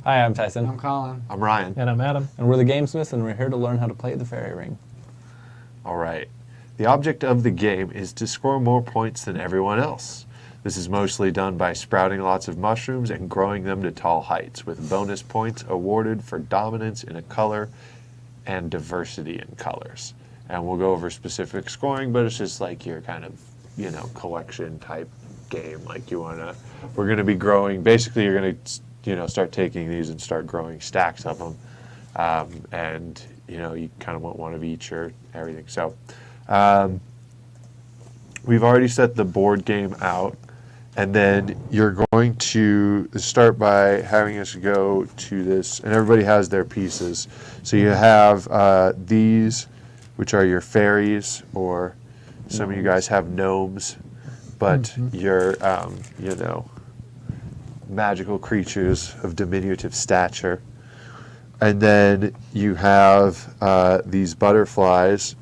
Hi, I'm Tyson. I'm Colin. I'm Ryan. And I'm Adam. And we're the Gamesmiths, and we're here to learn how to play the fairy ring. All right. The object of the game is to score more points than everyone else. This is mostly done by sprouting lots of mushrooms and growing them to tall heights, with bonus points awarded for dominance in a color and diversity in colors. And we'll go over specific scoring, but it's just like your kind of, collection type game. Like we're going to be growing. Basically, you're going to, start taking these and start growing stacks of them. And, you kind of want one of each or everything. So we've already set the board game out. And then you're going to start by having us go to this, and everybody has their pieces. So you have these, which are your fairies, or some of you guys have gnomes, but your, magical creatures of diminutive stature. And then you have these butterflies,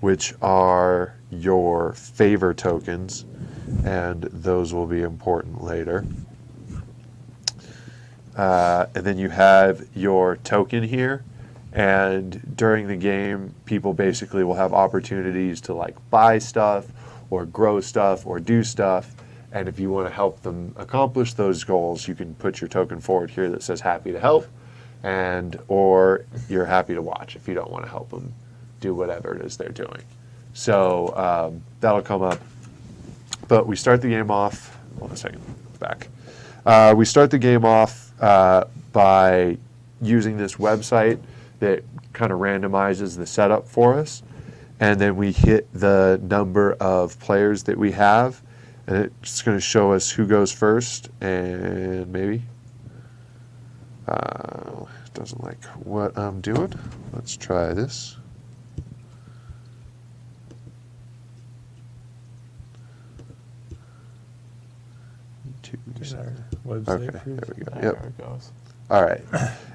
which are your favor tokens, and those will be important later. And then you have your token here, and during the game, people basically will have opportunities to buy stuff or grow stuff or do stuff, and if you want to help them accomplish those goals, you can put your token forward here that says happy to help, or you're happy to watch if you don't want to help them do whatever it is they're doing. So that'll come up. But we start the game off, hold on a second, back. We start the game off by using this website that kind of randomizes the setup for us. And then we hit the number of players that we have. And it's going to show us who goes first, and maybe. It doesn't like what I'm doing. Let's try this. Okay, there we go. Yep. There it goes. All right.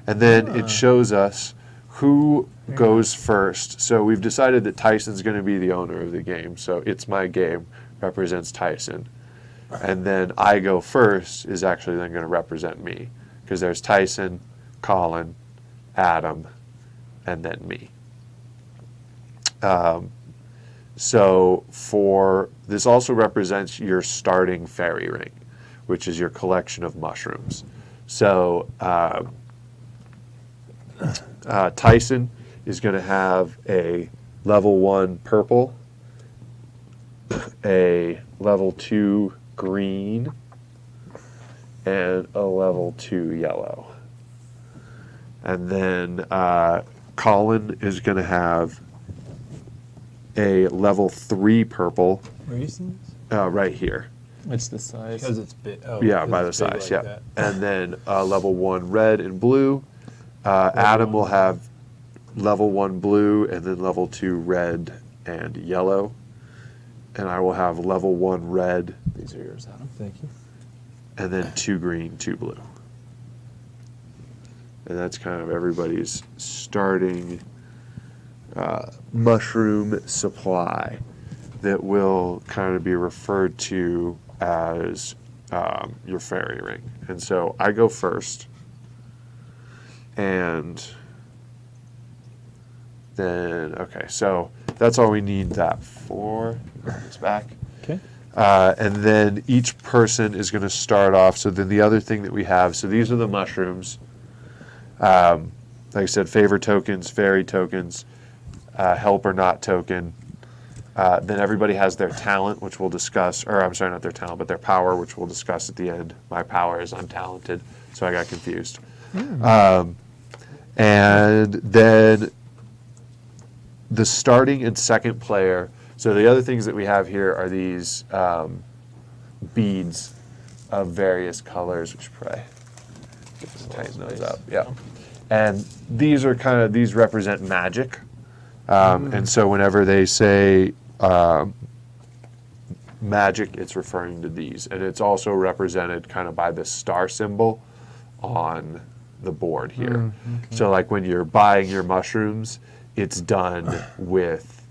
And then it shows us who goes first. So we've decided that Tyson's going to be the owner of the game. So It's My Game represents Tyson. And then I go first is actually then going to represent me. Because there's Tyson, Colin, Adam, and then me. So for this also represents your starting fairy ring, which is your collection of mushrooms. So Tyson is going to have a level 1 purple, a level 2 green, and a level 2 yellow. And then Colin is going to have a level 3 purple. Where are you seeing this? Right here. It's the size. Because it's big. Oh, Yeah, 'cause by the it's big size, like yeah. that. And then level 1 red and blue. Adam will have level 1 blue, and then level 2 red and yellow. And I will have level 1 red, These are yours, Adam. Thank you. and then 2 green, 2 blue. And that's kind of everybody's starting mushroom supply that will kind of be referred to as your fairy ring. And so I go first, and then, okay, so that's all we need that for. It's back. Okay. And then each person is going to start off. So then the other thing that we have, so these are the mushrooms. Like I said, favor tokens, fairy tokens, help or not token. Then everybody has their talent, which we'll discuss, or I'm sorry, not their talent, but their power, which we'll discuss at the end. My power is untalented, so I got confused. And then the starting and second player. So the other things that we have here are these beads of various colors, which probably just tighten those up. Yeah. And these are these represent magic. And so whenever they say magic, it's referring to these. And it's also represented kind of by the star symbol on the board here. Okay. So like when you're buying your mushrooms, it's done with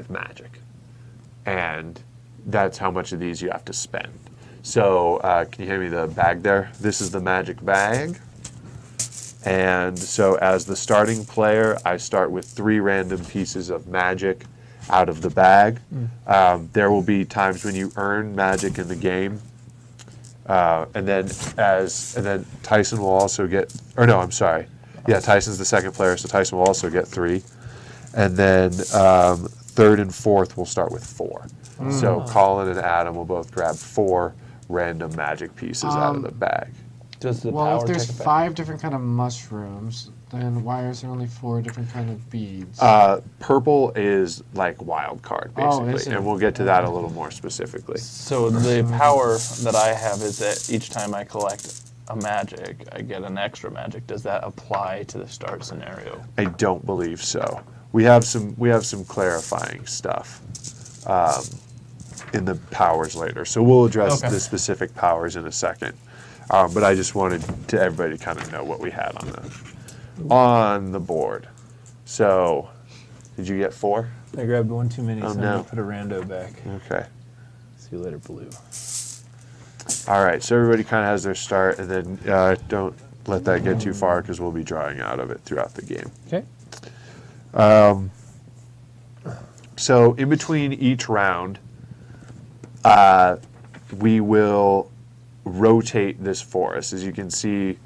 magic. And that's how much of these you have to spend. So can you hand me the bag there? This is the magic bag. And so as the starting player, I start with 3 random pieces of magic out of the bag. There will be times when you earn magic in the game. And then Tyson will also get, or no, I'm sorry. Yeah, Tyson's the second player, so Tyson will also get 3. And then third and fourth will start with 4. So Colin and Adam will both grab 4 random magic pieces out of the bag. Does the Well, power if there's take effect? 5 different kind of mushrooms, then why is there only 4 different kind of beads? Purple is like wild card, Oh, basically, is it? and we'll get to that a little more specifically. So the power that I have is that each time I collect a magic, I get an extra magic. Does that apply to the start scenario? I don't believe so. We have some clarifying stuff in the powers later, so we'll address Okay. the specific powers in a second. But I just wanted to everybody to kind of know what we had on the board. So, did you get 4? I grabbed one too many, Oh, so I'm no. gonna put a rando back. Okay. See you later, blue. All right. So everybody kind of has their start, and then don't let that get too far because we'll be drawing out of it throughout the game. Okay. So in between each round, we will rotate this forest. As you can see,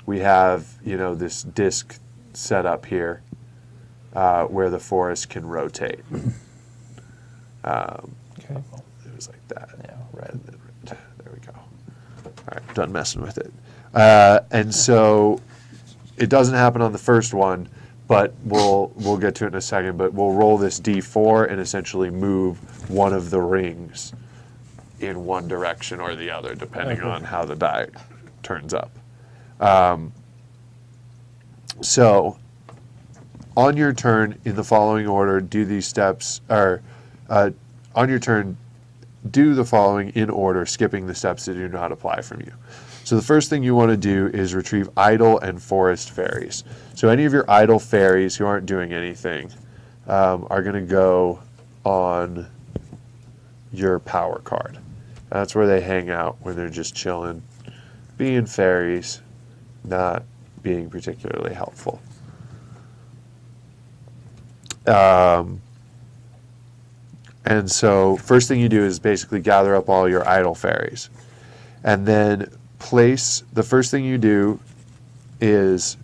we have this disc set up here where the forest can rotate. Okay. It was like that. Yeah, red. And then red. There we go. All right, done messing with it. And so it doesn't happen on the first one, but we'll get to it in a second. But we'll roll this D4 and essentially move one of the rings in one direction or the other, depending on how the die turns up. So on your turn, in the following order, do these steps, or on your turn, do the following in order, skipping the steps that do not apply from you. So the first thing you want to do is retrieve idle and forest fairies. So any of your idle fairies who aren't doing anything are going to go on your power card. That's where they hang out when they're just chilling, being fairies, not being particularly helpful. And so first thing you do is basically gather up all your idle fairies. And then the first thing you do is,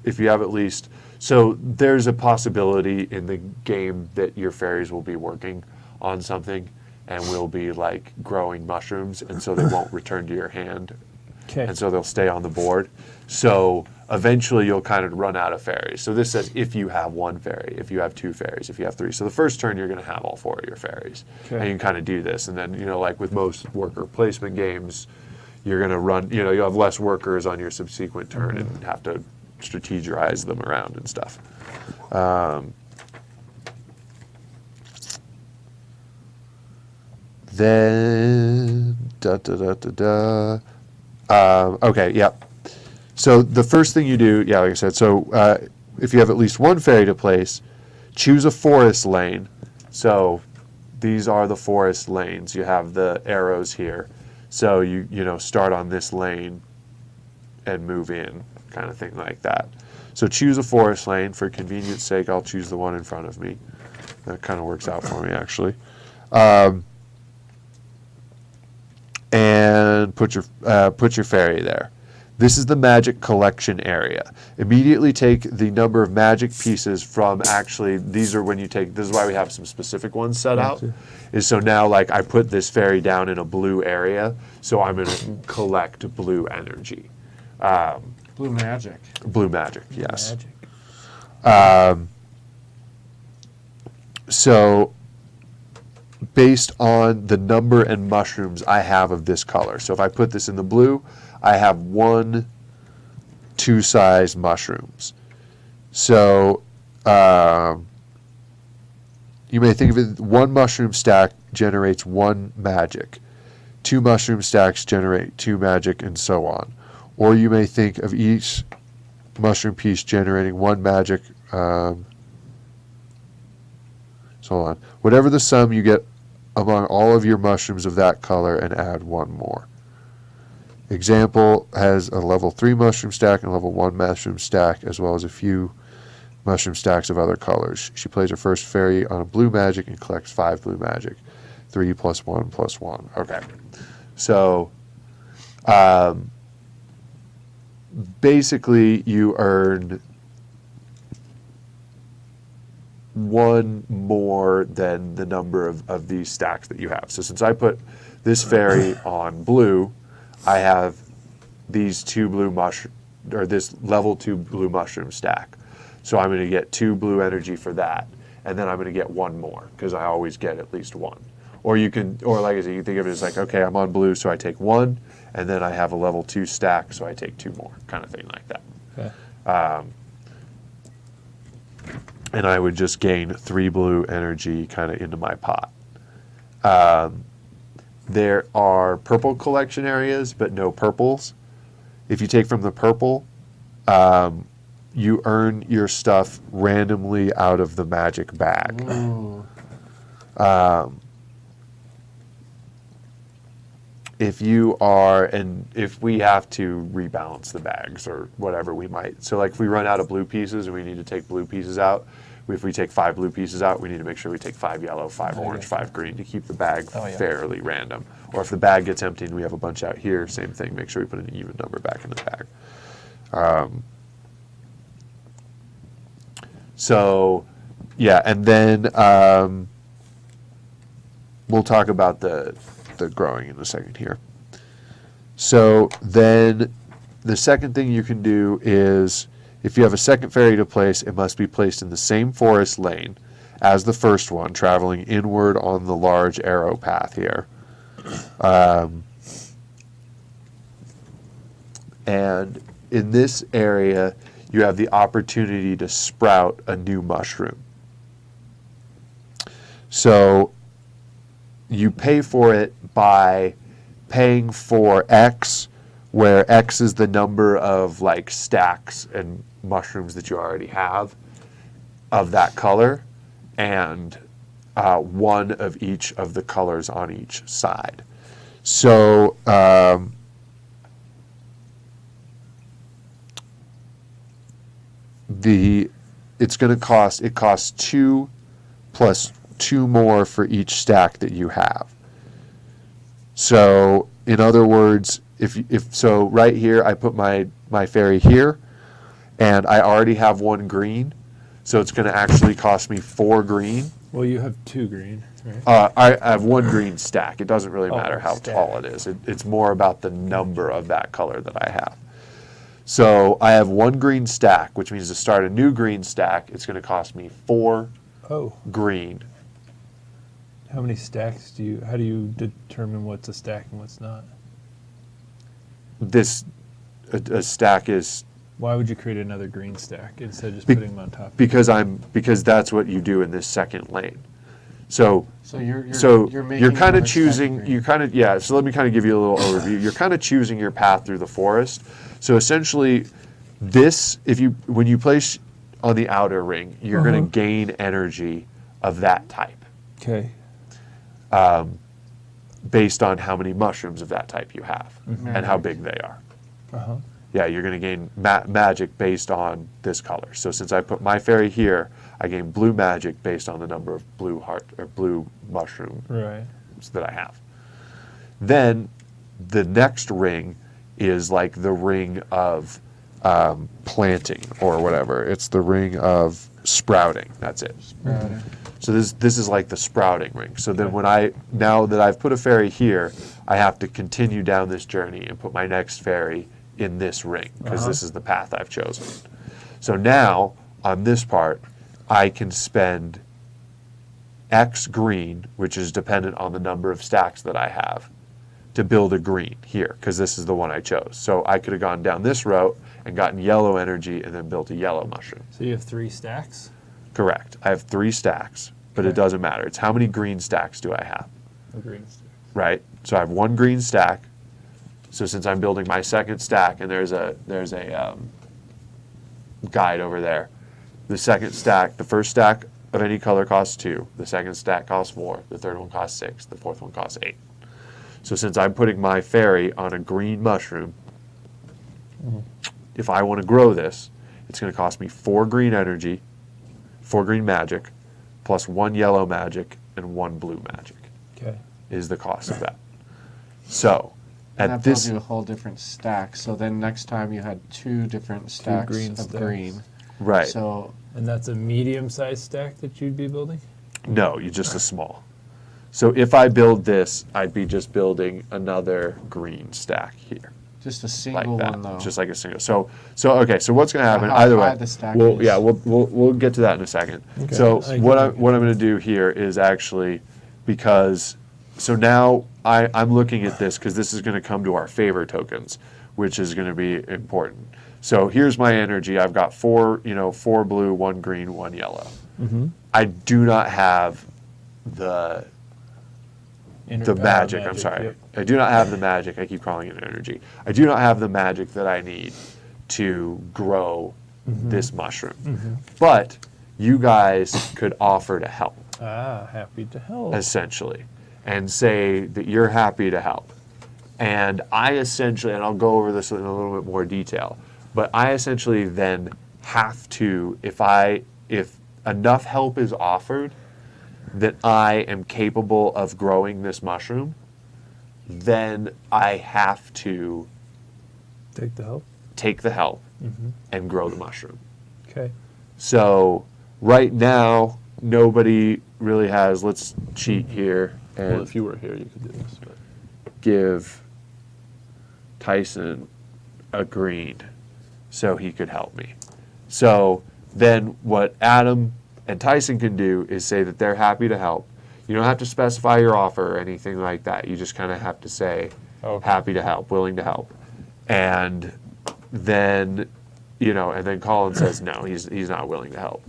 if you have at least, so there's a possibility in the game that your fairies will be working on something and will be like growing mushrooms, and so they won't return to your hand. Okay. And so they'll stay on the board. So eventually you'll kind of run out of fairies. So this says if you have 1 fairy, if you have 2 fairies, if you have 3. So the first turn you're going to have all 4 of your fairies. Okay. And you can kind of do this. And then, like with most worker placement games, you're going to run, you'll have less workers on your subsequent turn and have to strategize them around and stuff. Then, okay, yep. So the first thing you do, yeah, like I said, so if you have at least 1 fairy to place, choose a forest lane. So these are the forest lanes. You have the arrows here. So you start on this lane and move in, kind of thing like that. So choose a forest lane. For convenience sake, I'll choose the one in front of me. That kind of works out for me, actually. And put your fairy there. This is the magic collection area. Immediately take the number of magic pieces from, actually, these are when you take, this is why we have some specific ones set out, is so now like I put this fairy down in a blue area, so I'm going to collect blue energy. Blue magic. Blue magic, yes. Magic. So based on the number and mushrooms I have of this color. So if I put this in the blue, I have 1 2-size mushrooms. So you may think of it, 1 mushroom stack generates 1 magic. 2 mushroom stacks generate 2 magic, and so on. Or you may think of each mushroom piece generating 1 magic. So hold on. Whatever the sum you get among all of your mushrooms of that color, and add 1 more. Example has a level 3 mushroom stack and a level 1 mushroom stack, as well as a few mushroom stacks of other colors. She plays her first fairy on a blue magic and collects 5 blue magic. 3 plus 1 plus 1. Okay. So, basically, you earn 1 more than the number of these stacks that you have. So since I put this fairy on blue, I have these 2 blue mushroom, or this level 2 blue mushroom stack. So I'm going to get 2 blue energy for that, and then I'm going to get 1 more because I always get at least 1. Or you can, or like I said, you can think of it as like, okay, I'm on blue, so I take 1, and then I have a level 2 stack, so I take 2 more, kind of thing like that. Okay. And I would just gain 3 blue energy kind of into my pot. There are purple collection areas, but no purples. If you take from the purple, you earn your stuff randomly out of the magic bag. Ooh. If you are, and if we have to rebalance the bags or whatever, we might. So like if we run out of blue pieces and we need to take blue pieces out, if we take 5 blue pieces out, we need to make sure we take 5 yellow, 5 orange, 5 green to keep the bag fairly random. Or if the bag gets empty and we have a bunch out here, same thing, make sure we put an even number back in the bag. So, yeah, and then we'll talk about the growing in a second here. So then the second thing you can do is, if you have a second fairy to place, it must be placed in the same forest lane as the first one, traveling inward on the large arrow path here. And in this area, you have the opportunity to sprout a new mushroom. So you pay for it by paying for X, where X is the number of like stacks and mushrooms that you already have of that color, and 1 of each of the colors on each side. So it costs 2 plus 2 more for each stack that you have. So in other words, if so right here I put my fairy here, and I already have 1 green, so it's going to actually cost me 4 green. Well, you have 2 green, right? I have 1 green stack. It doesn't really matter how stack. tall it is. It's more about the number of that color that I have. So I have 1 green stack, which means to start a new green stack, it's going to cost me 4 green. How many stacks how do you determine what's a stack and what's not? A stack is, Why would you create another green stack instead of just putting them on top? because that's what you do in this second lane. So You're you're kind another of choosing, stack so let me kind of give you a little overview. You're kind of choosing your path through the forest. So essentially this, when you place on the outer ring, you're going to gain energy of that type. Okay. Based on how many mushrooms of that type you have and how big they are. Uh-huh. Yeah, you're going to gain magic based on this color. So since I put my fairy here, I gain blue magic based on the number of blue mushroom that I have. Then the next ring is like the ring of planting or whatever. It's the ring of sprouting. That's it. Sprouting. So this is like the sprouting ring. So then now that I've put a fairy here, I have to continue down this journey and put my next fairy in this ring, because this is the path I've chosen. So now on this part, I can spend X green, which is dependent on the number of stacks that I have, to build a green here, because this is the one I chose. So I could have gone down this route and gotten yellow energy and then built a yellow mushroom. So you have 3 stacks? Correct. I have 3 stacks, but it doesn't matter. It's how many green stacks do I have, No green stacks. right? So I have 1 green stack. So since I'm building my second stack, and there's a guide over there, the first stack of any color costs 2. The second stack costs 4. The third one costs 6. The fourth one costs 8. So since I'm putting my fairy on a green mushroom, if I want to grow this, it's going to cost me 4 green energy, 4 green magic, plus 1 yellow magic and 1 blue magic Okay. is the cost of that. So And at that builds this, you a whole different stack. So then next time you had 2 different stacks green of stacks. green. right? So And that's a medium-sized stack that you'd be building? No, you just a small. So if I build this, I'd be just building another green stack here, just a like single that, one though. just like a single. So okay. So what's going to happen? how Either high way, the stack we'll is. yeah, we'll get to that in a second. Okay. So I what can- I'm going to do here is actually because so now I'm looking at this because this is going to come to our favor tokens, which is going to be important. So here's my energy. I've got 4 blue, 1 green, 1 yellow. Mm-hmm. I do not have the magic. I'm sorry. Yep. I do not have the magic. I keep calling it energy. I do not have the magic that I need to grow this mushroom. But you guys could offer to help, Ah, happy to help. essentially, and say that you're happy to help. And I essentially, and I'll go over this in a little bit more detail, but I essentially then have to, if enough help is offered that I am capable of growing this mushroom, then I have to Take the help. take the help Mm-hmm. and grow the mushroom. Okay. So right now, nobody really has, let's cheat here Well, and if you were here, you could do this. But give Tyson a green so he could help me. So then what Adam and Tyson can do is say that they're happy to help. You don't have to specify your offer or anything like that. You just kind of have to say Okay. happy to help, willing to help. And then, and then Colin says no, he's not willing to help.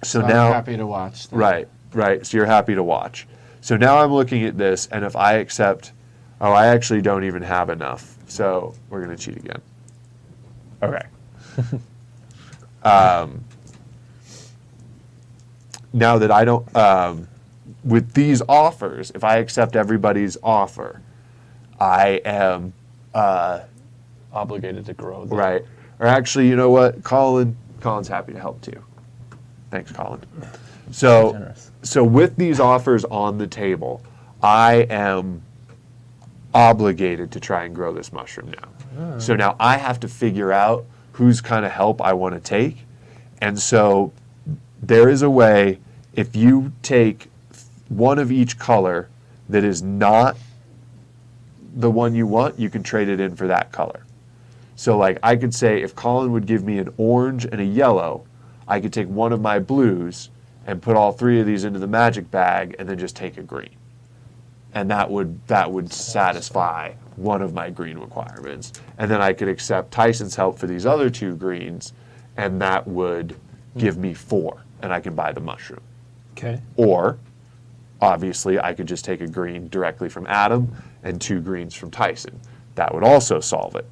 So I'm now, happy to watch. then. right. So you're happy to watch. So now I'm looking at this, and if I accept, I actually don't even have enough. So we're going to cheat again. Okay. Now that I don't, with these offers, if I accept everybody's offer, I am, obligated to grow. right. Or actually, you know what? Colin's happy to help too. Thanks, Colin. So, Generous. so with these offers on the table, I am obligated to try and grow this mushroom now. So now I have to figure out whose kind of help I want to take. And so there is a way, if you take one of each color that is not the one you want, you can trade it in for that color. So like I could say if Colin would give me an orange and a yellow, I could take one of my blues and put all 3 of these into the magic bag and then just take a green. And that would satisfy one of my green requirements. And then I could accept Tyson's help for these other 2 greens, and that would give me 4, and I can buy the mushroom. Okay. Or, obviously, I could just take a green directly from Adam and 2 greens from Tyson. That would also solve it.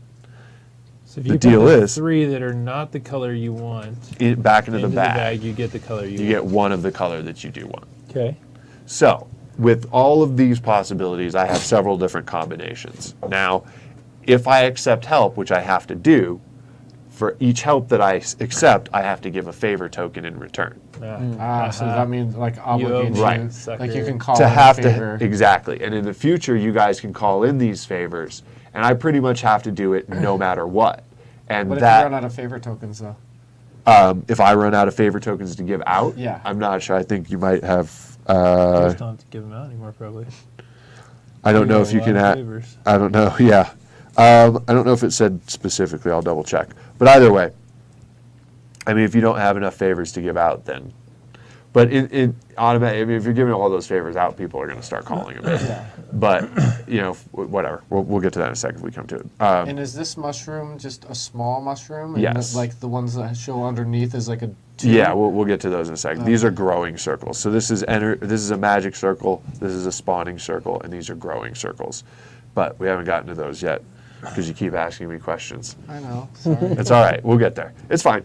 So if The you deal put the is- 3 that are not the color you want Back into into the bag, you get the color you want. get one of the color that you do want. Okay. So, with all of these possibilities, I have several different combinations. Now, if I accept help, which I have to do, for each help that I accept, I have to give a favor token in return. So that means like obligate Right. you. Sucker. Like you can call To in a have favor. to, exactly. And in the future, you guys can call in these favors, and I pretty much have to do it no matter what. And What if that, you run out of favor tokens though? if I run out of favor tokens to give out, Yeah. I'm not sure. I think you might have. You just don't have to give them out anymore, probably. I don't know got if a you lot can of add. favors. I don't know. Yeah, I don't know if it said specifically. I'll double check. But either way, I mean, if you don't have enough favors to give out, then. But in automatic, I mean, if you're giving all those favors out, people are going to start calling them in. But whatever. We'll get to that in a second if we come to it. And is this mushroom just a small mushroom? And Yes. like the ones that show underneath is like a 2? Yeah, we'll get to those in a second. These are growing circles. So this is a magic circle, this is a spawning circle, and these are growing circles. But we haven't gotten to those yet because you keep asking me questions. I know. Sorry. It's all right. We'll get there. It's fine.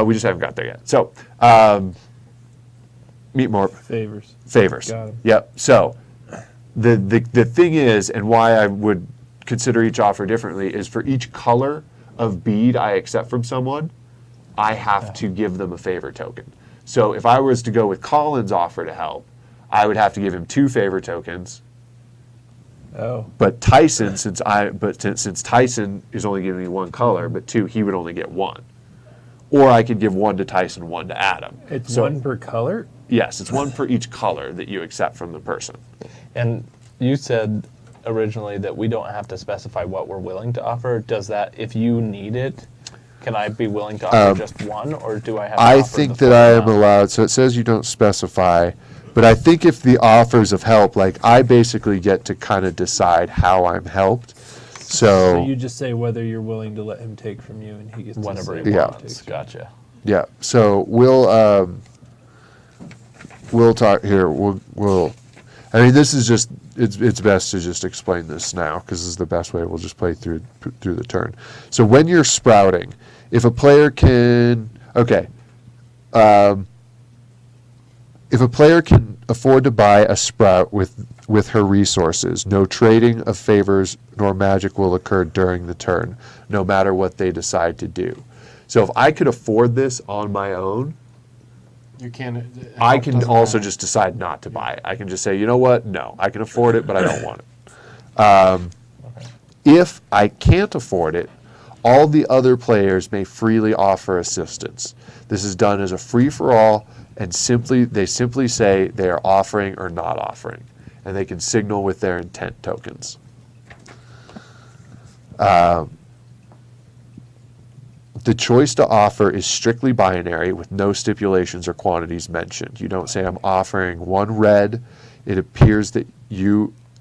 We just haven't got there yet. So, meet more Favors. favors. Got 'em. Yep. So, the thing is, and why I would consider each offer differently, is for each color of bead I accept from someone, I have to give them a favor token. So if I was to go with Colin's offer to help, I would have to give him 2 favor tokens. Oh, But Tyson, since Tyson is only giving me 1 color, but 2, he would only get 1. Or I could give 1 to Tyson, 1 to Adam. it's So- one per color? Yes, it's 1 for each color that you accept from the person. And you said originally that we don't have to specify what we're willing to offer. Does that, if you need it, can I be willing to offer just 1, or do I have to I offer think the that I am full amount? allowed, so it says you don't specify, but I think if the offers of help, like I basically get to kind of decide how I'm helped. So So, you just say whether you're willing to let him take from you, and he gets Whenever to he say Yeah. what he wants. takes. Gotcha. yeah, so we'll talk here, I mean, this is just, it's best to just explain this now, because this is the best way. We'll just play through the turn. So when you're sprouting, if a player can, okay, if a player can afford to buy a sprout with her resources, no trading of favors nor magic will occur during the turn, no matter what they decide to do. So if I could afford this on my own, You can't. I help can doesn't also matter. just decide not to buy it. I can just say, you know what? No, I can afford it, but I don't want it. If I can't afford it, all the other players may freely offer assistance. This is done as a free-for-all, and they simply say they are offering or not offering, and they can signal with their intent tokens. The choice to offer is strictly binary with no stipulations or quantities mentioned. You don't say I'm offering 1 red. It appears that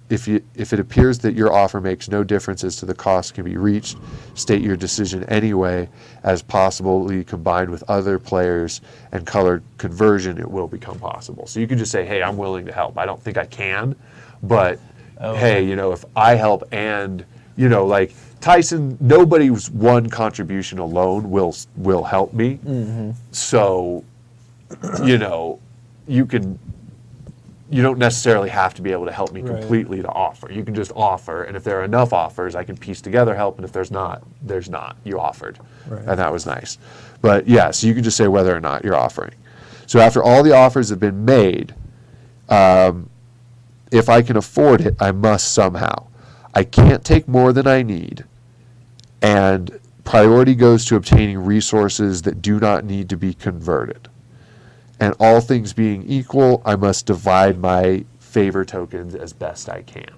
if it appears that your offer makes no difference as to the cost can be reached, state your decision anyway as possibly combined with other players and color conversion, it will become possible. So you can just say, hey, I'm willing to help. I don't think I can, but hey, if I help and, like Tyson, nobody's 1 contribution alone will help me. So, you don't necessarily have to be able to help me Right. completely to offer. You can just offer, and if there are enough offers, I can piece together help, and if there's not, there's not. You offered, Right. and that was nice. But yeah, so you can just say whether or not you're offering. So after all the offers have been made, if I can afford it, I must somehow. I can't take more than I need, and priority goes to obtaining resources that do not need to be converted. And all things being equal, I must divide my favor tokens as best I can.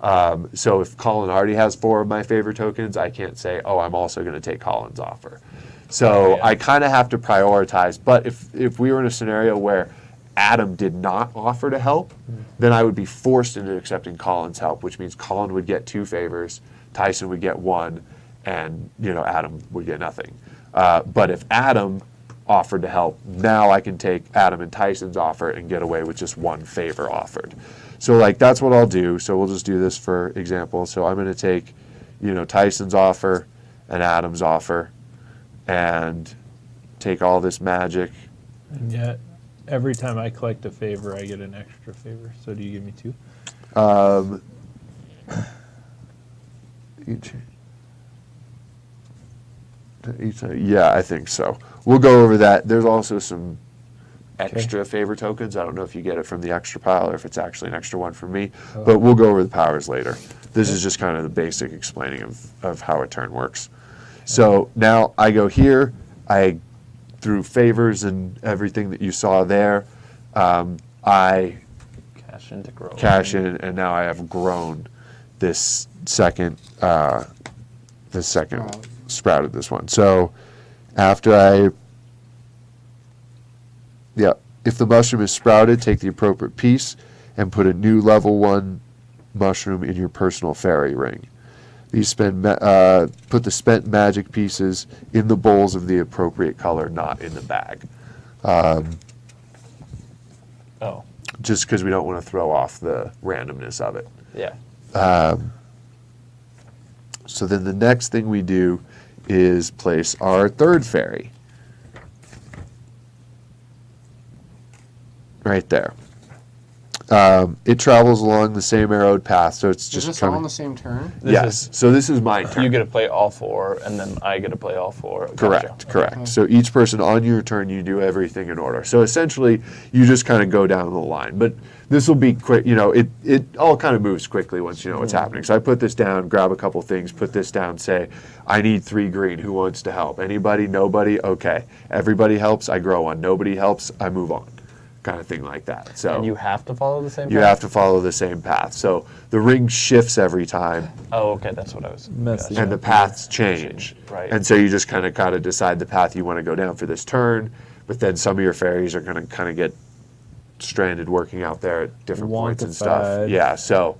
Okay. So if Colin already has 4 of my favor tokens, I can't say, oh, I'm also going to take Colin's offer. So Oh, yeah. I kind of have to prioritize. But if we were in a scenario where Adam did not offer to help, then I would be forced into accepting Colin's help, which means Colin would get 2 favors, Tyson would get 1, and Adam would get nothing. But if Adam offered to help, now I can take Adam and Tyson's offer and get away with just 1 favor offered. So that's what I'll do. So we'll just do this for example. So I'm going to take, Tyson's offer and Adam's offer and take all this magic. And yet, every time I collect a favor, I get an extra favor. So do you give me 2? Yeah, I think so. We'll go over that. There's also some extra favor tokens. I don't know if you get it from the extra pile or if it's actually an extra one from me, but we'll go over the powers later. This is just kind of the basic explaining of how a turn works. So now I go here. Through favors and everything that you saw there, I Cash into growth. cash in, and now I have grown this second sprouted this one. So after if the mushroom is sprouted, take the appropriate piece and put a new level 1 mushroom in your personal fairy ring. These put the spent magic pieces in the bowls of the appropriate color, not in the bag. Oh, Just because we don't want to throw off the randomness of it. yeah. So then the next thing we do is place our 3rd fairy. Right there. It travels along the same arrowed path, so it's Is just this all on coming. the same turn? This Yes. So this is my turn. You get to play all 4, and then I get to play all 4. Gotcha. Correct, correct. Okay. So each person on your turn, you do everything in order. So essentially, you just kind of go down the line. But this will be quick, it all kind of moves quickly once you know what's happening. So I put this down, grab a couple things, put this down, say, I need 3 green, who wants to help? Anybody, nobody? Okay. Everybody helps, I grow one. Nobody helps, I move on. Kind of thing like that. So And you have to follow the same you path? have to follow the same path. So the ring shifts every time. Oh, okay, that's what I was... Messy. gotcha. And the paths change. Right. And so you just kind of decide the path you want to go down for this turn, but then some of your fairies are going to kind of get stranded working out there at different points and stuff. Wonkified. Yeah, so,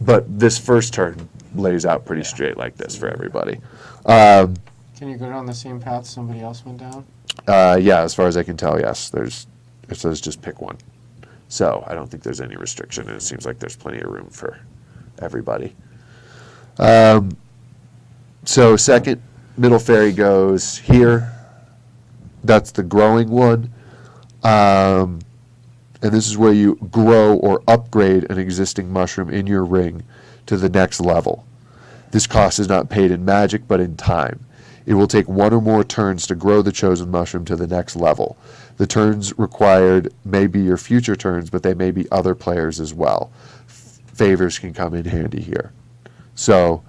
but this first turn lays out pretty straight like this for everybody. Can you go down the same path somebody else went down? Yeah, as far as I can tell, yes. It says just pick one. So I don't think there's any restriction, and it seems like there's plenty of room for everybody. So second middle fairy goes here. That's the growing one. And this is where you grow or upgrade an existing mushroom in your ring to the next level. This cost is not paid in magic, but in time. It will take 1 or more turns to grow the chosen mushroom to the next level. The turns required may be your future turns, but they may be other players as well. Favors can come in handy here. So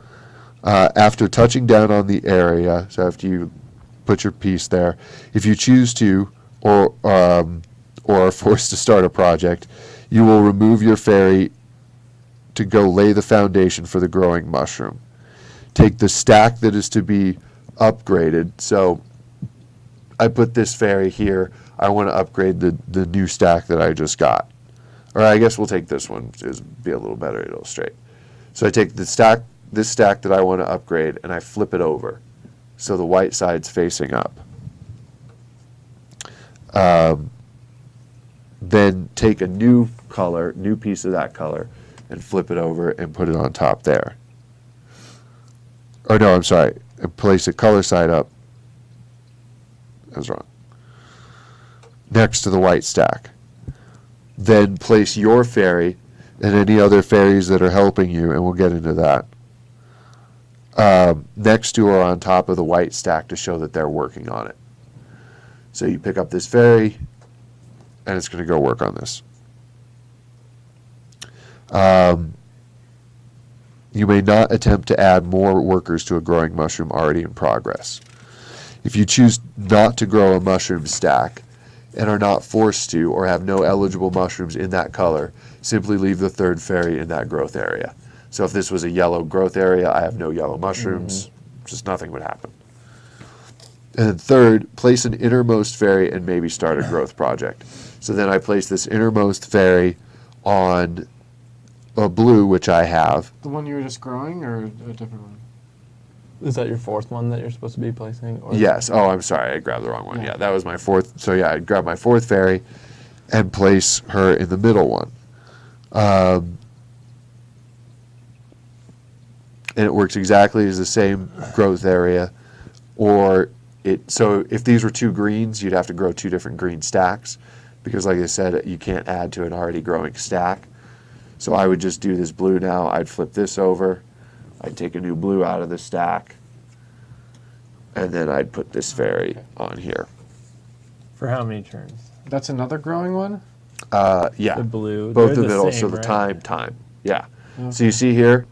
after touching down on the area, so after you put your piece there, if you choose to or are forced to start a project, you will remove your fairy to go lay the foundation for the growing mushroom. Take the stack that is to be upgraded. So I put this fairy here. I want to upgrade the new stack that I just got. Or I guess we'll take this one. It'll be a little better to illustrate. So I take this stack that I want to upgrade, and I flip it over. So the white side's facing up. Then take a new piece of that color, and flip it over and put it on top there. Or no, I'm sorry. And place it color side up. I was wrong. Next to the white stack. Then place your fairy and any other fairies that are helping you, and we'll get into that, next to or on top of the white stack to show that they're working on it. So you pick up this fairy, and it's going to go work on this. You may not attempt to add more workers to a growing mushroom already in progress. If you choose not to grow a mushroom stack and are not forced to or have no eligible mushrooms in that color, simply leave the third fairy in that growth area. So if this was a yellow growth area, I have no yellow mushrooms, just nothing would happen. And then third, place an innermost fairy and maybe start a growth project. So then I place this innermost fairy on a blue, which I have. The one you were just growing, or a different one? Is that your 4th one that you're supposed to be placing? Or Yes. Oh, I'm sorry. I grabbed the wrong one. Yeah. Yeah, that was my 4th. So yeah, I'd grab my 4th fairy and place her in the middle one. And it works exactly as the same growth area. So if these were 2 greens, you'd have to grow 2 different green stacks. Because like I said, you can't add to an already growing stack. So I would just do this blue now. I'd flip this over. I'd take a new blue out of the stack. And then I'd put this fairy on here. For how many turns? That's another growing one? Yeah. The blue. Both They're the the middle, same, so the right? time. Yeah. Okay. So you see here,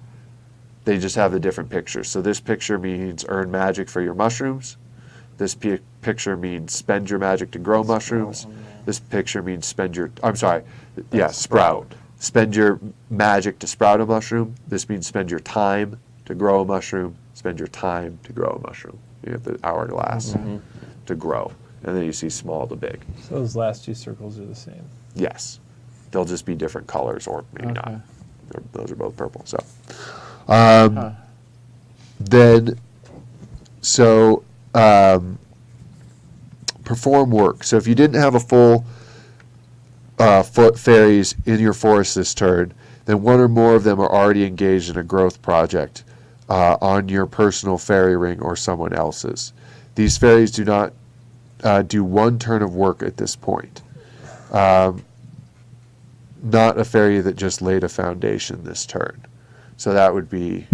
they just have the different pictures. So this picture means earn magic for your mushrooms. This picture means spend your magic to grow mushrooms. This picture means sprout. Spend your magic to sprout a mushroom. This means spend your time to grow a mushroom. Spend your time to grow a mushroom. You have the hourglass to grow. And then you see small to big. So those last 2 circles are the same. Yes. They'll just be different colors, or maybe Okay. not. Those are both purple. So, Huh. then, perform work. So if you didn't have a full foot fairies in your forest this turn, then 1 or more of them are already engaged in a growth project on your personal fairy ring or someone else's. These fairies do not do 1 turn of work at this point. not a fairy that just laid a foundation this turn. So that would be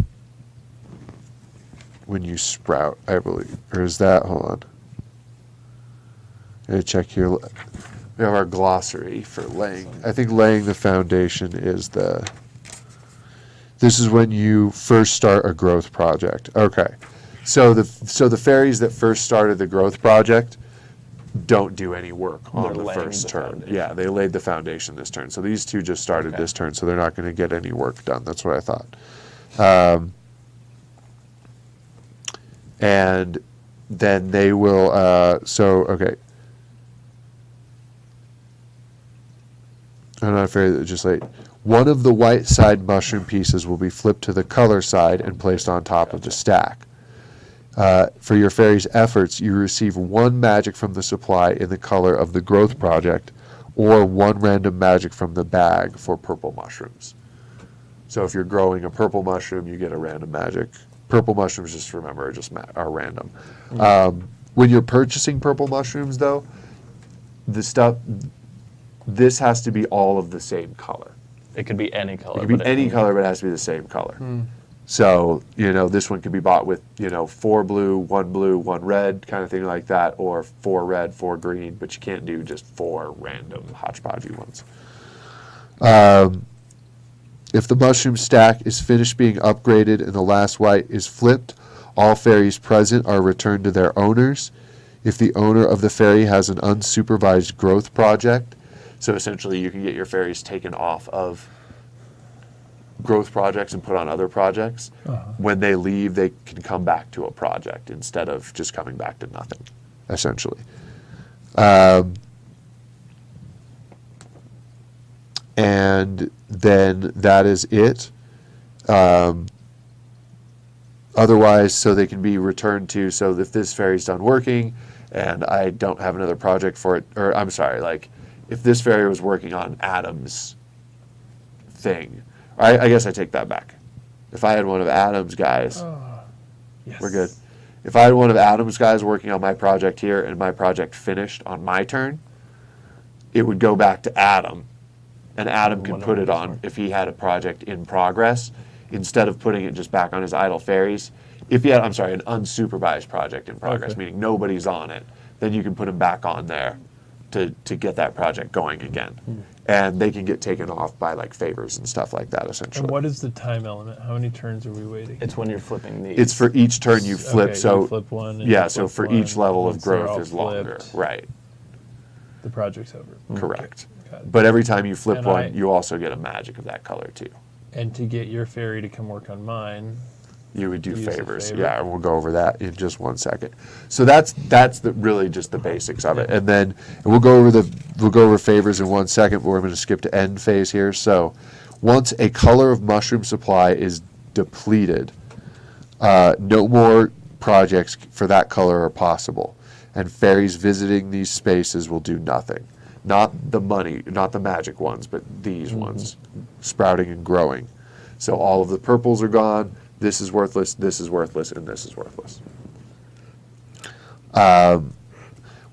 when you sprout, I believe. Or is that, hold on. I'm going to check here. We have our glossary for laying. I think laying the foundation is this is when you first start a growth project. Okay. So the fairies that first started the growth project don't do any work on They're the laying first the turn. foundation. Yeah, they laid the foundation this turn. So these two just started Okay. this turn, so they're not going to get any work done. That's what I thought. And then they will, okay. I'm not afraid that just like, one of the white side mushroom pieces will be flipped to the color side and placed on top of the stack. For your fairy's efforts, you receive 1 magic from the supply in the color of the growth project, or 1 random magic from the bag for purple mushrooms. So if you're growing a purple mushroom, you get a random magic. Purple mushrooms, just remember, are random. When you're purchasing purple mushrooms, though, this has to be all of the same color. It could be any color. It could be but any color, but it has to be the same color. So, this one could be bought with, 4 blue, 1 red, kind of thing like that, or 4 red, 4 green, but you can't do just 4 random hodgepodgey ones. If the mushroom stack is finished being upgraded and the last white is flipped, all fairies present are returned to their owners. If the owner of the fairy has an unsupervised growth project, so essentially you can get your fairies taken off of growth projects and put on other projects. When they leave, they can come back to a project instead of just coming back to nothing, essentially. And then that is it. Otherwise, so they can be returned to, so if this fairy's done working and I don't have another project for it, or I'm sorry, like if this fairy was working on Adam's thing, I guess I take that back. If I had one of Adam's guys, Yes. we're good. If I had one of Adam's guys working on my project here and my project finished on my turn, it would go back to Adam, and Adam can put it on if he had a project in progress, instead of putting it just back on his idle fairies. If he had, an unsupervised project in progress, Okay. meaning nobody's on it, then you can put him back on there to get that project going again. And they can get taken off by like favors and stuff like that, essentially. And what is the time element? How many turns are we waiting? It's when you're flipping these. It's for each turn you flip, Okay, so you flip one. And yeah, you so flip for each one, level and of once they're growth all is longer, flipped, right? The project's over. Correct. Got it. But every time you flip And one, you also get a magic of that color too. And to get your fairy to come work on mine, You would do Use a favors, favor. yeah, and we'll go over that in just 1 second. So that's really just the basics of it, and then we'll go over favors in 1 second. But we're going to skip to end phase here. So once a color of mushroom supply is depleted, no more projects for that color are possible, and fairies visiting these spaces will do nothing. Not the money, not the magic ones, but these ones, sprouting and growing. So all of the purples are gone. This is worthless, and this is worthless.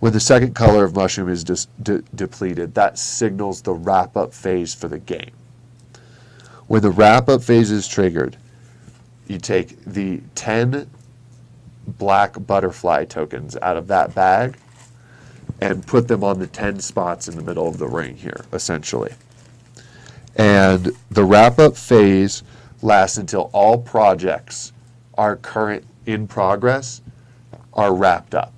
When the second color of mushroom is depleted, that signals the wrap-up phase for the game. When the wrap-up phase is triggered, you take the 10 black butterfly tokens out of that bag and put them on the 10 spots in the middle of the ring here, essentially. And the wrap-up phase lasts until all projects are in progress are wrapped up.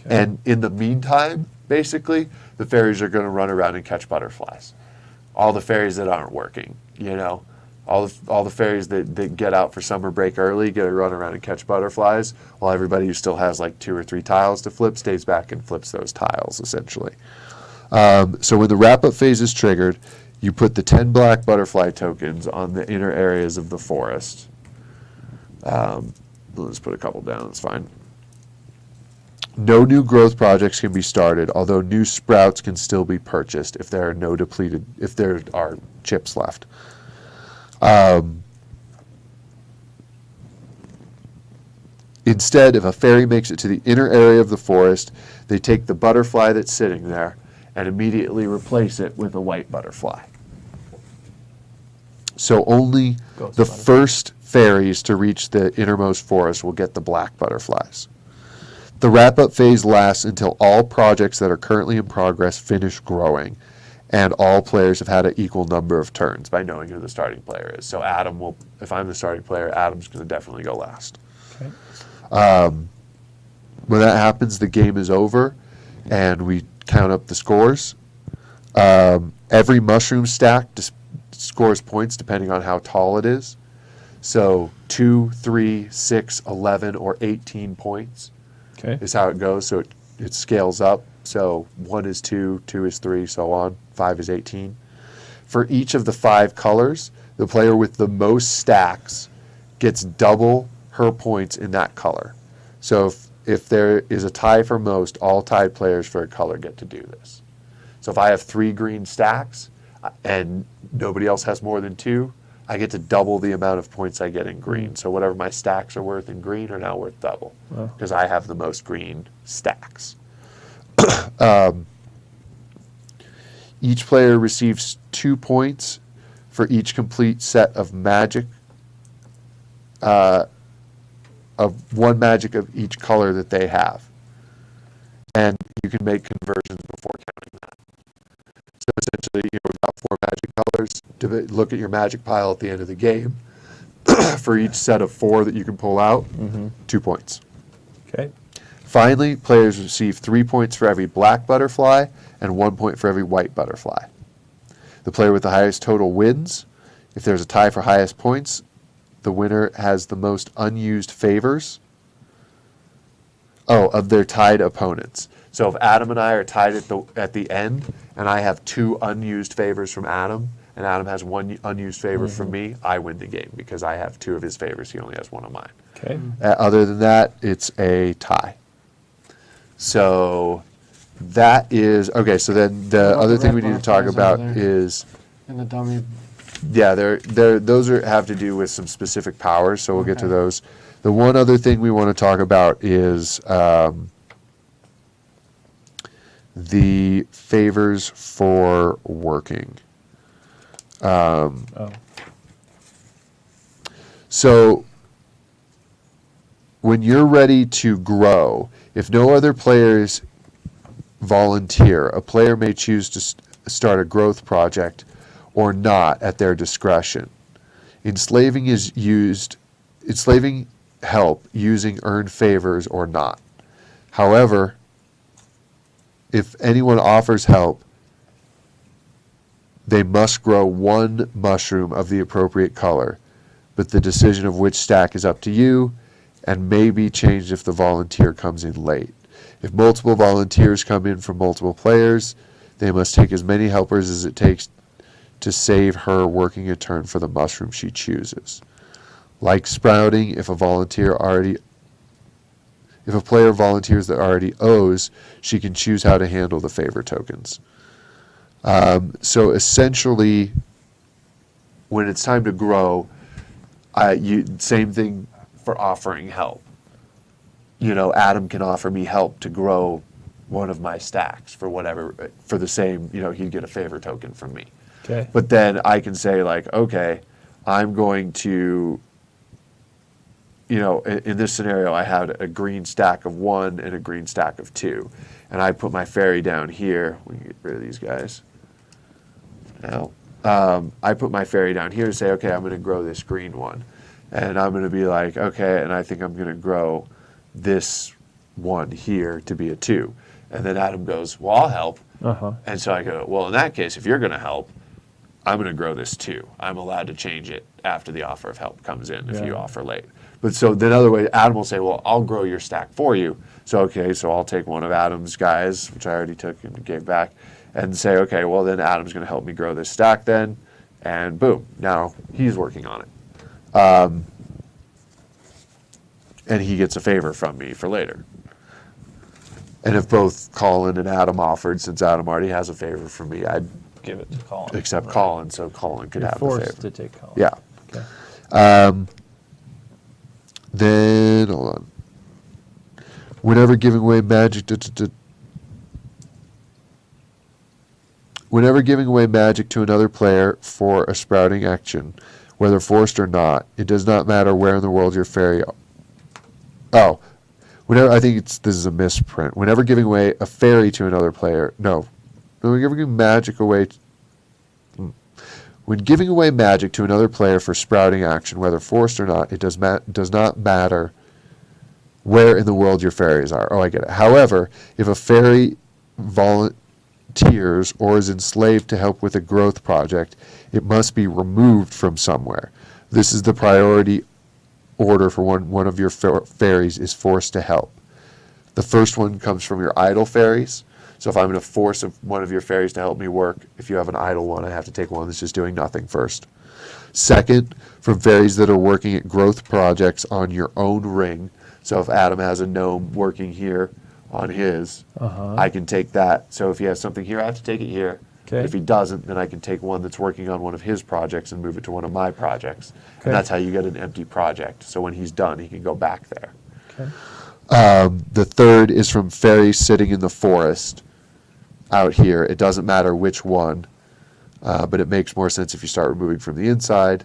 And in the meantime, basically, the fairies are going to run around and catch butterflies. All the fairies that aren't working, all the fairies that get out for summer break early get to run around and catch butterflies, while everybody who still has like 2 or 3 tiles to flip stays back and flips those tiles, essentially. So when the wrap-up phase is triggered, you put the 10 black butterfly tokens on the inner areas of the forest. Let's put a couple down, that's fine. No new growth projects can be started, although new sprouts can still be purchased if there are chips left. Instead, if a fairy makes it to the inner area of the forest, they take the butterfly that's sitting there and immediately replace it with a white butterfly. So only Ghost the butterfly. first fairies to reach the innermost forest will get the black butterflies. The wrap-up phase lasts until all projects that are currently in progress finish growing, and all players have had an equal number of turns by knowing who the starting player is. So Adam will, if I'm the starting player, Adam's going to definitely go last. Okay. When that happens, the game is over, and we count up the scores. Every mushroom stack scores points depending on how tall it is. So 2, 3, 6, 11, or 18 points Okay. is how it goes. So it scales up. So 1 is 2, 2 is 3, so on. 5 is 18. For each of the 5 colors, the player with the most stacks gets double her points in that color. So if there is a tie for most, all tied players for a color get to do this. So if I have 3 green stacks and nobody else has more than 2, I get to double the amount of points I get in green. So whatever my stacks are worth in green are now worth double Wow. because I have the most green stacks. Each player receives 2 points for each complete set of magic, of 1 magic of each color that they have. And you can make conversions before counting that. So essentially, we've got 4 magic colors. Look at your magic pile at the end of the game. For each set of 4 that you can pull out, 2 points. Okay. Finally, players receive 3 points for every black butterfly and 1 point for every white butterfly. The player with the highest total wins. If there's a tie for highest points, the winner has the most unused favors of their tied opponents. So if Adam and I are tied at the end, and I have 2 unused favors from Adam, and Adam has 1 unused favor from me, I win the game because I have 2 of his favors. He only has 1 of mine. Okay. Other than that, it's a tie. So that is okay. So then the about other the thing red we need to talk butterflies about over there? is And the dummy. yeah, those have to do with some specific powers. So we'll get to Okay. those. The one other thing we want to talk about is the favors for working. Oh. So when you're ready to grow, if no other players volunteer, a player may choose to start a growth project or not at their discretion. Enslaving help using earned favors or not. However, if anyone offers help, they must grow 1 mushroom of the appropriate color, but the decision of which stack is up to you and may be changed if the volunteer comes in late. If multiple volunteers come in from multiple players, they must take as many helpers as it takes to save her working a turn for the mushroom she chooses. Like sprouting, if a player volunteers that already owes, she can choose how to handle the favor tokens. So essentially, when it's time to grow, same thing for offering help. Adam can offer me help to grow one of my stacks for the same, he'd get a favor token from me. Okay. But then I can say okay, I'm going to, in this scenario, I had a green stack of 1 and a green stack of 2. And I put my fairy down here. We can get rid of these guys. Now, I put my fairy down here to say, okay, I'm going to grow this green one. And I'm going to be like, okay, and I think I'm going to grow this one here to be a 2. And then Adam goes, well, I'll help. Uh-huh. And so I go, well, in that case, if you're going to help, I'm going to grow this 2. I'm allowed to change it after the offer of help comes in if you Yeah. offer late. But so then other way, Adam will say, well, I'll grow your stack for you. So, okay, so I'll take one of Adam's guys, which I already took and gave back, and say, okay, well, then Adam's going to help me grow this stack then. And boom, now he's working on it. And he gets a favor from me for later. And if both Colin and Adam offered, since Adam already has a favor from me, I'd Give it to Colin. accept Right. Colin, so Colin could You're have the forced favor. to take Colin. Yeah. Okay. Then, hold on. Whenever giving away magic, Whenever giving away magic to another player for a sprouting action, whether forced or not, it does not matter where in the world your fairy. Oh, whenever I think this is a misprint. Whenever giving away a fairy to another player, no, when giving magic away. When giving away magic to another player for sprouting action, whether forced or not, it does not matter where in the world your fairies are. Oh, I get it. However, if a fairy volunteers or is enslaved to help with a growth project, it must be removed from somewhere. This is the priority order for one of your fairies is forced to help. The first one comes from your idle fairies. So if I'm going to force one of your fairies to help me work, if you have an idle one, I have to take one that's just doing nothing first. Second, from fairies that are working at growth projects on your own ring. So if Adam has a gnome working here on his, I can take that. So if he has something here, I have to take it here. Okay. If he doesn't, then I can take one that's working on one of his projects and move it to one of my projects. Okay. And that's how you get an empty project. So when he's done, he can go back there. Okay. The third is from fairies sitting in the forest out here. It doesn't matter which one, but it makes more sense if you start removing from the inside.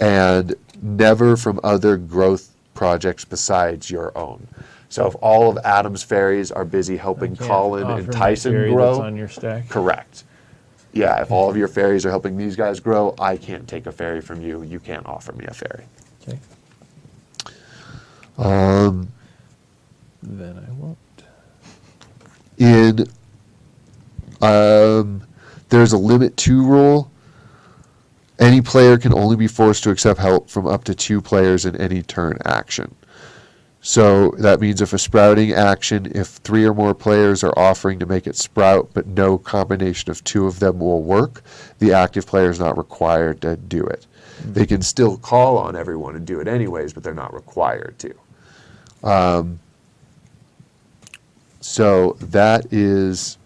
And never from other growth projects besides your own. So if all of Adam's fairies are busy helping Can't Colin offer and my Tyson fairy grow, that's on your stack. correct. Yeah, if all of your fairies are helping these guys grow, I can't take a fairy from you. You can't offer me a fairy. Okay. Then I won't. There's a limit 2 rule. Any player can only be forced to accept help from up to 2 players in any turn action. So that means if a sprouting action, if 3 or more players are offering to make it sprout, but no combination of 2 of them will work, the active player is not required to do it. They can still call on everyone and do it anyways, but they're not required to. So that is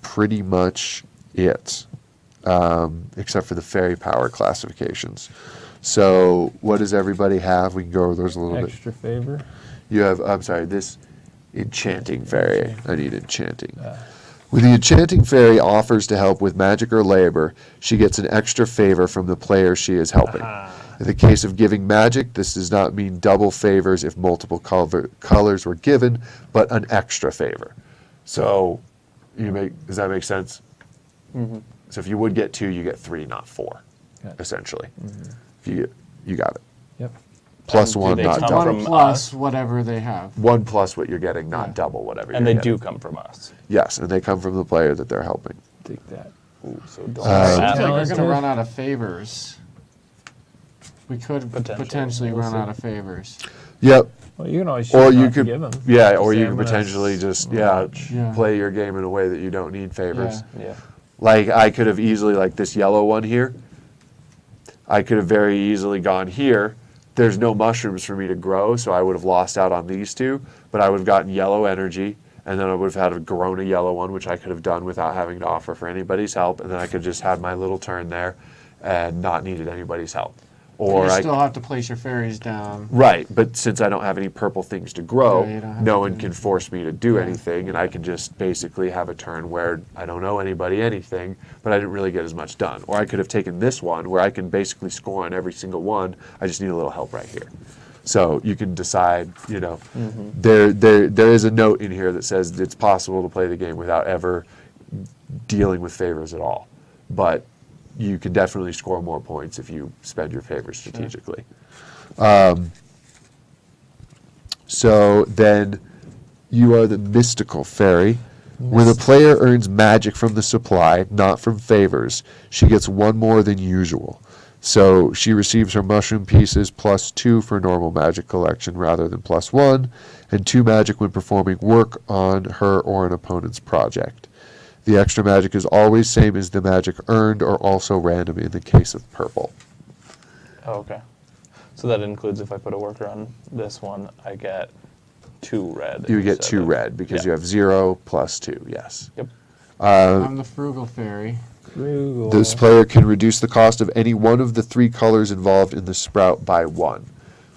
pretty much it, except for the fairy power classifications. So what does everybody have? We can go over those a little bit. Extra favor. You have, I'm sorry, this enchanting fairy. I need enchanting. When the enchanting fairy offers to help with magic or labor, she gets an extra favor from the player she is helping. In the case of giving magic, this does not mean double favors if multiple colors were given, but an extra favor. So, does that make sense? Mm-hmm. So if you would get 2, you get 3, not 4, Got it. essentially. Mm-hmm. If you got it. Yep. Plus Do 1, they not come double. from One plus us? whatever they have. 1 plus what you're getting, not Yeah. double whatever And you're they getting. do come from us. Yes, and they come from the player that they're helping. Take that. Ooh, so don't Seems like ask. we're Talented. going to run out of favors. We could Potentially. potentially We'll run see. out of favors. Yep. Well, you can always Or choose you not to could, give them. yeah, or Say, you I'm could gonna potentially just, launch. Yeah. play your game in a way that you don't need favors. Yeah. Yeah. Like I could have easily, like this yellow one here, I could have very easily gone here. There's no mushrooms for me to grow, so I would have lost out on these 2, but I would have gotten yellow energy, and then I would have had grown a yellow one, which I could have done without having to offer for anybody's help, and then I could just have my little turn there and not needed anybody's help. Or you I still have to place your fairies down. Right, but since I don't have any purple things to grow, Yeah, you don't have no to one do can force me to do Yeah. anything, and I can just basically have a turn where I don't owe anybody anything, but I didn't really get as much done. Or I could have taken this one where I can basically score on every single one. I just need a little help right here. So you can decide, there is a note in here that says it's possible to play the game without ever dealing with favors at all. But you can definitely score more points if you spend your favors strategically. So then you are the mystical fairy. When the player earns magic from the supply, not from favors, she gets 1 more than usual. So she receives her mushroom pieces plus 2 for normal magic collection rather than plus 1, and 2 magic when performing work on her or an opponent's project. The extra magic is always same as the magic earned or also random in the case of purple. Oh, okay. So that includes if I put a worker on this one, I get 2 red. You get instead 2 of- red because yeah. you have 0 plus 2, yes. Yep. I'm the frugal fairy. Frugal. This player can reduce the cost of any one of the 3 colors involved in the sprout by 1.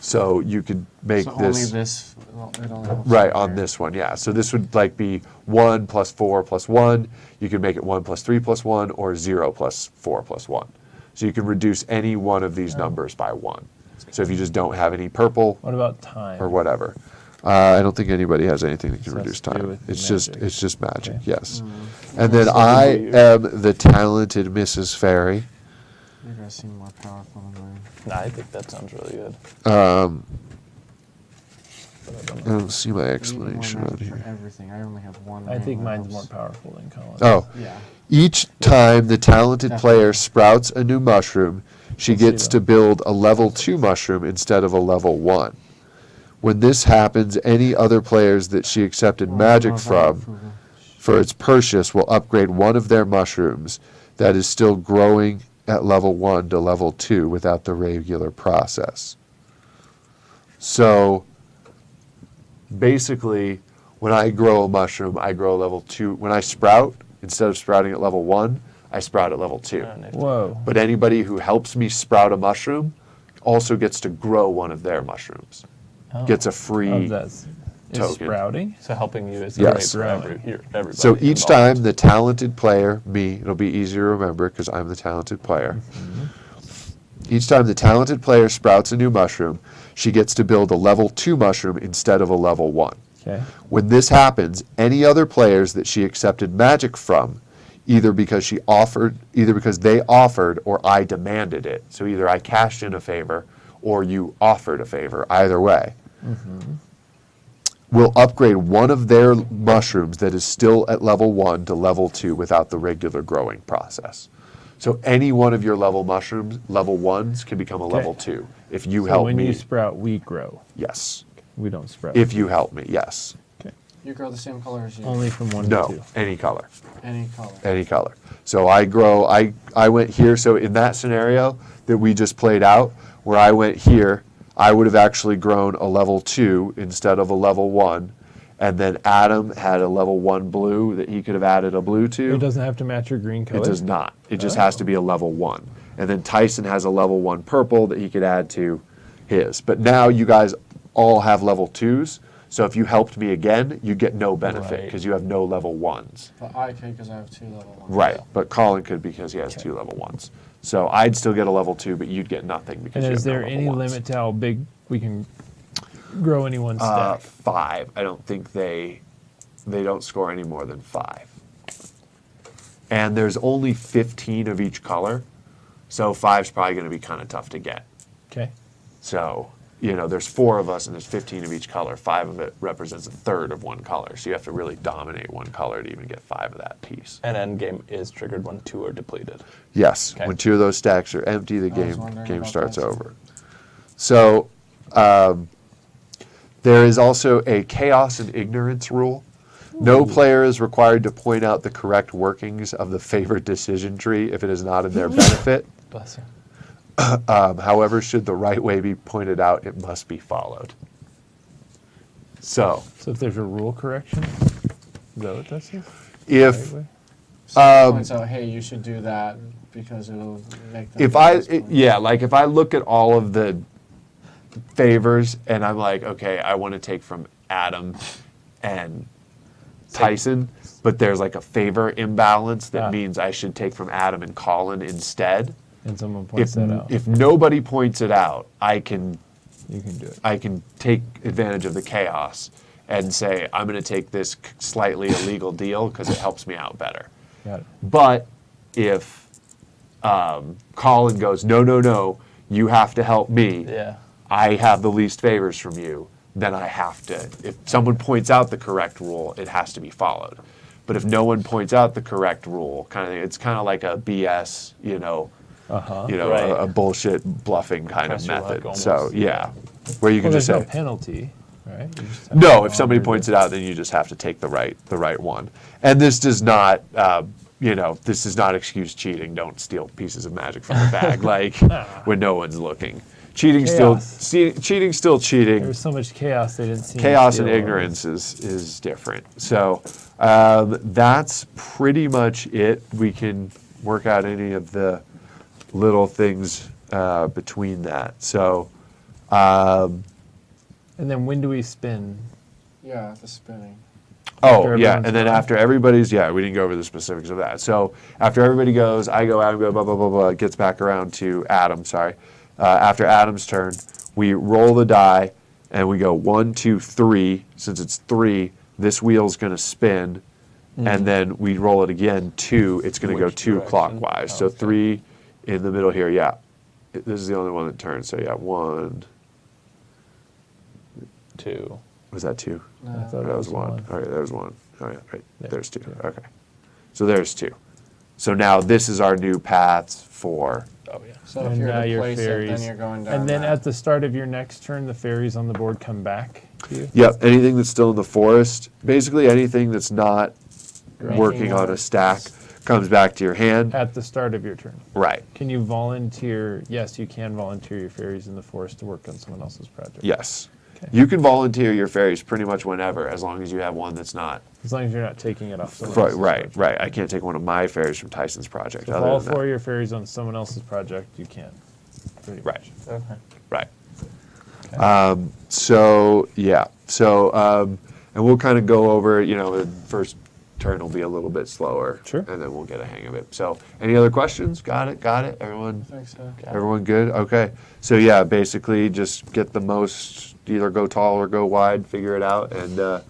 So you could make So only this this. It only helps right right on there. this one, yeah. So this would like be 1 plus 4 plus 1. You could make it 1 plus 3 plus 1 or 0 plus 4 plus 1. So you can reduce any one of these numbers by 1. So if you just don't have any purple What about time? or whatever. I don't think anybody has anything that can So it has reduce to do time. with It's magic. just magic, Okay. yes. Mm. And then I am the talented Mrs. Fairy. You guys seem more powerful than mine. Nah, I think that sounds really good. I don't see my I need more explanation on magic for here. everything. I only have one. I ring think that mine's more helps. powerful than Colin's. Oh, Yeah. each time the talented player sprouts a new mushroom, she Let's see gets that. to build a level 2 mushroom instead of a level 1. When this happens, any other players that she accepted Well, magic no, that from approval. for its purchase will upgrade one of their mushrooms that is still growing at level 1 to level 2 without the regular process. So basically, when I grow a mushroom, I grow a level 2. When I sprout, instead of sprouting at level 1, I sprout at level 2. Whoa. But anybody who helps me sprout a mushroom also gets to grow one of their mushrooms. Oh. Gets a free Of that is token. sprouting. So helping you is Yes. great for everybody. So each involved. time the talented player, me, it'll be easier to remember because I'm the talented player. Each time the talented player sprouts a new mushroom, she gets to build a level 2 mushroom instead of a level 1. Okay. When this happens, any other players that she accepted magic from, either because they offered or I demanded it. So either I cashed in a favor or you offered a favor, either way. Will upgrade one of their mushrooms that is still at level 1 to level 2 without the regular growing process. So any one of your level mushrooms, level 1s, can become a Okay. level 2 if you So help when me. you sprout, we grow. Yes. We don't sprout. If you help me, yes. Okay. You grow the same color as you. Only from 1 to No, 2. any color. Any color. Any color. So I grow, I went here, so in that scenario that we just played out, where I went here, I would have actually grown a level 2 instead of a level 1. And then Adam had a level 1 blue that he could have added a blue to. It doesn't have to match your green color. It does not. It just has to be a level 1. And then Tyson has a level 1 purple that he could add to his. But now you guys all have level 2s. So if you helped me again, you get no benefit Right. because you have no level 1s. But I could because I have 2 level 1s. Right. But Colin could because he has 2 level 1s. So I'd still get a level 2, but you'd get nothing because And you is have no there level any 1s. limit to how big we can grow any one stack? 5. I don't think they don't score any more than 5. And there's only 15 of each color, so 5's probably going to be kind of tough to get. Okay. So, there's 4 of us and there's 15 of each color. 5 of it represents a third of one color, so you have to really dominate one color to even get 5 of that piece. And end game is triggered when 2 are depleted. Yes, Okay. when 2 of those stacks are empty, the I was game wondering about starts that. over. So, there is also a chaos and ignorance rule. No player is required to point out the correct workings of the favorite decision tree if it is not in their benefit. Bless you. However, should the right way be pointed out, it must be followed. So, So if there's a rule correction, is that what that says? if Right way? So points out, hey, you should do that because it'll make them. if do I this point. like if I look at all of the favors and I'm like, okay, I want to take from Adam and Tyson, but there's like a favor imbalance that Ah. means I should take from Adam and Colin instead. And someone points that out. If nobody points it out, I can You can do it. take advantage of the chaos and say I'm going to take this slightly illegal deal because it helps me out better. Got it. But if Colin goes, no, you have to help me. Yeah. I have the least favors from you. Then I have to. If someone points out the correct rule, it has to be followed. But if no one points out the correct rule, it's kind of like a BS, Uh-huh. Right. a bullshit bluffing kind Press of your luck method. almost. So yeah, where you Well, can just there's say no penalty, right? You just have no. to If somebody honor points the- it out, then you just have to take the right one. And this does not, this does not excuse cheating. Don't steal pieces of magic from the bag, like when no one's looking. Cheating's still cheating. There's so much chaos they didn't see. me Chaos and steal. ignorance is different. So that's pretty much it. We can work out any of the little things between that. So Um, And then when do we spin? Yeah, the spinning. Oh, After yeah, everyone's and then gone? after everybody's, yeah, we didn't go over the specifics of that. So after everybody goes, I go, Adam go, blah, blah, blah, blah, it gets back around to Adam, sorry. After Adam's turn, we roll the die, and we go 1, 2, 3. Since it's 3, this wheel's going to spin, and then we roll it again, 2, it's going to go Which 2 direction? clockwise. So Okay. 3 in the middle here, yeah. This is the only one that turns, so yeah, 1, 2. was that 2? No. I thought That it was 1. one. All right, there's 1. Oh, yeah, right. Yeah, There's 2. two. Okay. So there's 2. So now this is our new paths for. Oh, yeah. So if And you're now to your place it, fairies. then you're going down And then that. at the start of your next turn, the fairies on the board come back to you. Yep, anything that's still in the forest, basically anything that's not Making working on more- a stack comes back to your hand. At the start of your turn. Right. Can you volunteer? Yes, you can volunteer your fairies in the forest to work on someone else's project. Yes. Okay. You can volunteer your fairies pretty much whenever, as long as you have one that's not. As long as you're not taking it off someone Right, else's right, project. right. I can't take one of my fairies from Tyson's project. So if other all than that. 4 of your fairies on someone else's project, you can. Pretty Right. much. Okay. Right. So yeah. So and we'll kind of go over. The first turn will be a little bit slower. Sure. And then we'll get a hang of it. So any other questions? Got it. Got it. Everyone. I think so. Everyone good? Okay. So yeah, basically just get the most. Either go tall or go wide. Figure it out and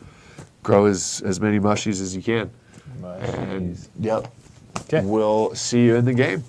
grow as many mushies as you can. And Mushies. yep. Okay. We'll see you in the game.